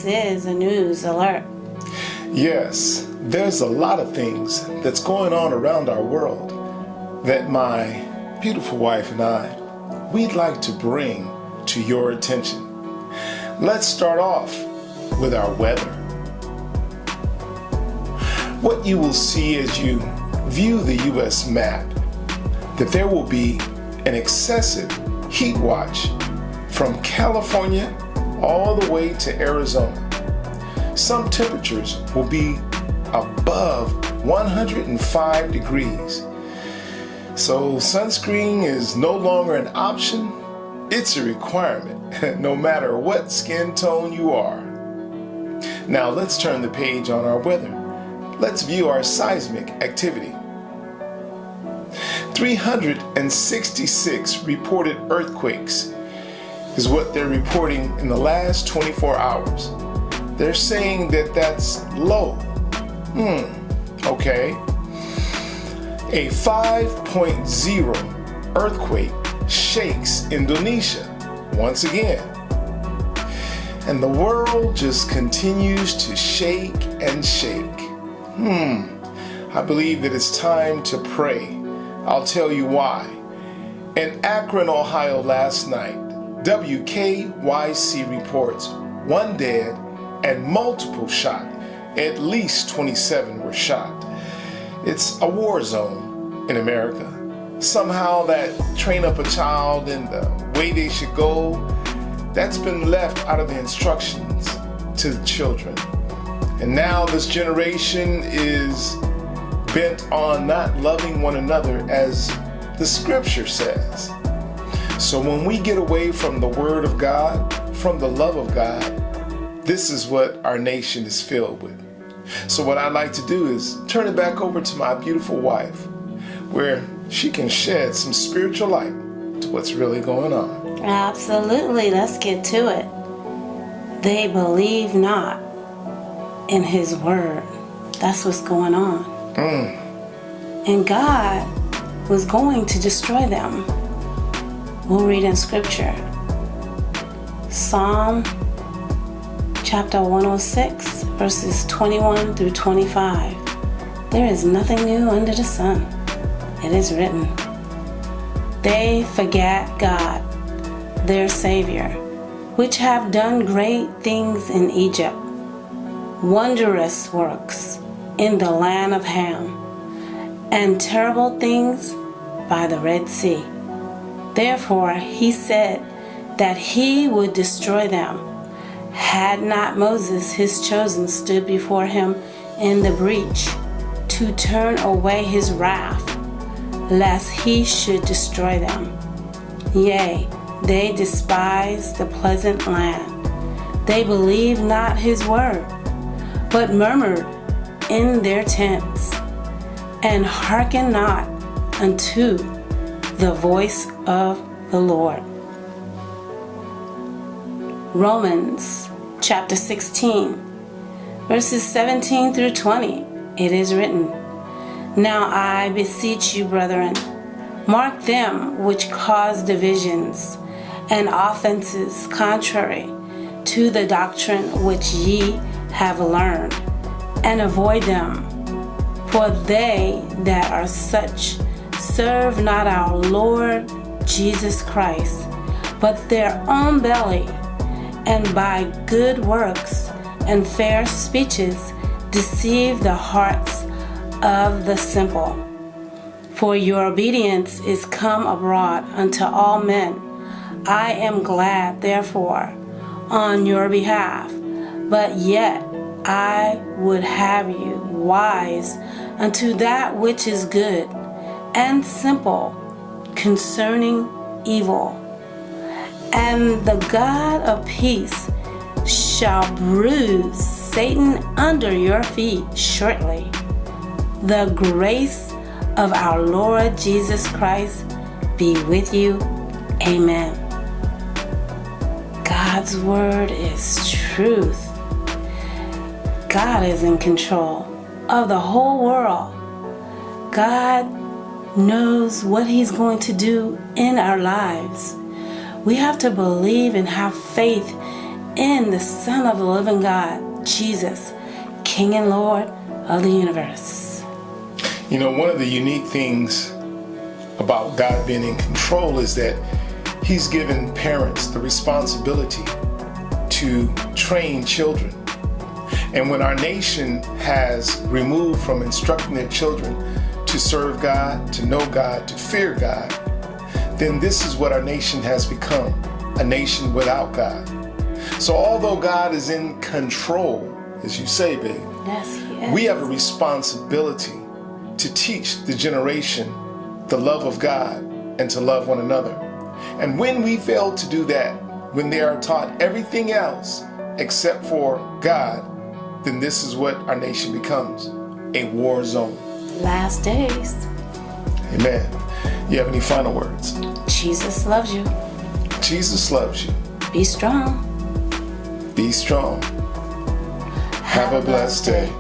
this is a news alert. Yes, there's a lot of things that's going on around our world that my beautiful wife and we'd like to bring to your attention. Let's start off with our weather. What you will see as you view the U.S. map, that there will be an excessive heat watch from California all the way to Arizona. Some temperatures will be above 105 degrees. So sunscreen is no longer an option, it's a requirement, no matter what skin tone you are. Now let's turn the page on our weather. Let's view our seismic activity. 366 reported earthquakes is what they're reporting in the last 24 hours. They're saying that that's low. Okay. A 5.0 earthquake shakes Indonesia once again. And the world just continues to shake and shake. I believe that it's time to pray. I'll tell you why. In Akron, Ohio last night, WKYC reports 1 dead and multiple shot. At least 27 were shot. It's a war zone in America. Somehow that train up a child in the way they should go, that's been left out of the instructions to the children. And now this generation is bent on not loving one another as the scripture says. So when we get away from the word of God, from the love of God, this is what our nation is filled with. So what I'd like to do is turn it back over to my beautiful wife, where she can shed some spiritual light to what's really going on. Absolutely, let's get to it. They believe not in his word. That's what's going on. And God was going to destroy them. We'll read in scripture. Psalm chapter 106, verses 21 through 25. There is nothing new under the sun. It is written, they forget God, their Savior, which have done great things in Egypt, wondrous works in the land of Ham, and terrible things by the Red Sea. Therefore he said that he would destroy them, had not Moses his chosen stood before him in the breach to turn away his wrath, lest he should destroy them. Yea, they despised the pleasant land. They believed not his word, but murmured in their tents, and hearkened not unto the voice of the Lord. Romans chapter 16, verses 17 through 20. It is written, now I beseech you, brethren, mark them which cause divisions and offenses contrary to the doctrine which ye have learned, and avoid them. For they that are such serve not our Lord Jesus Christ, but their own belly, and by good works and fair speeches deceive the hearts of the simple. For your obedience is come abroad unto all men. I am glad, therefore, on your behalf, but yet I would have you wise unto that which is good, and simple concerning evil. And the God of peace shall bruise Satan under your feet shortly. The grace of our Lord Jesus Christ be with you. Amen. God's word is truth. God is in control of the whole world. God knows what he's going to do in our lives. We have to believe and have faith in the Son of the living God, Jesus, King and Lord of the universe. You know, one of the unique things about God being in control is that He's given parents the responsibility to train children. And when our nation has removed from instructing their children to serve God, to know God, to fear God, then this is what our nation has become, a nation without God. So although God is in control, as you say, babe, Yes, He is. we have a responsibility to teach the generation the love of God and to love one another. And when we fail to do that, when they are taught everything else except for God, then this is what our nation becomes, a war zone. Last days. Amen. You have any final words? Jesus loves you. Jesus loves you. Be strong. Be strong. Have a blessed day.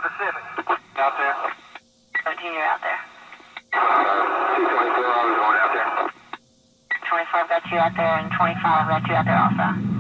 Pacific. Out there. 13, you're out there. 224, I was going out there. 25 got you out there, and 25 got you out there also.